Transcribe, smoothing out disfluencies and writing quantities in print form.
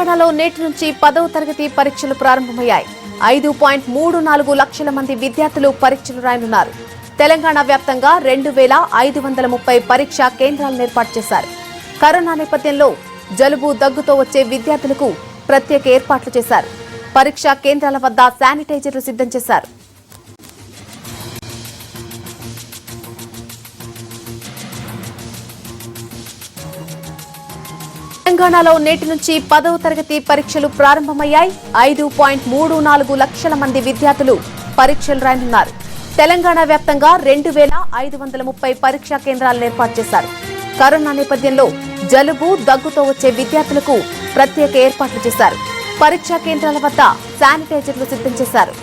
తెలంగాణలో నేటి నుంచి 10వ తరగతి పరీక్షలు ప్రారంభమయ్యాయి. 5.34 లక్షల మంది విద్యార్థులు పరీక్షలు రాయనున్నారు. తెలంగాణ వ్యాప్తంగా 2530 పరీక్షా కేంద్రాలను ఏర్పాటు చేశారు. కరోనా నేపథ్యంలో జలుబు దగ్గుతో వచ్చే విద్యార్థులకు ప్రత్యేక ఏర్పాట్లు చేశారు. పరీక్షా కేంద్రాల వద్ద శానిటైజర్లు సిద్ధం చేశారు. తెలంగాణలో నేటి నుంచి 10వ తరగతి పరీక్షలు ప్రారంభమయ్యాయి. 5.34 లక్షల మంది విద్యార్థులు పరీక్షలు రాయనున్నారు. తెలంగాణ వ్యాప్తంగా 2530 పరీక్షా కేంద్రాలను ఏర్పాటు చేశారు. కరోనా నేపథ్యంలో జలుబు దగ్గుతో వచ్చే విద్యార్థులకు ప్రత్యేక ఏర్పాట్లు చేశారు. పరీక్షా కేంద్రాల వద్ద శానిటైజర్లు సిద్ధం చేశారు.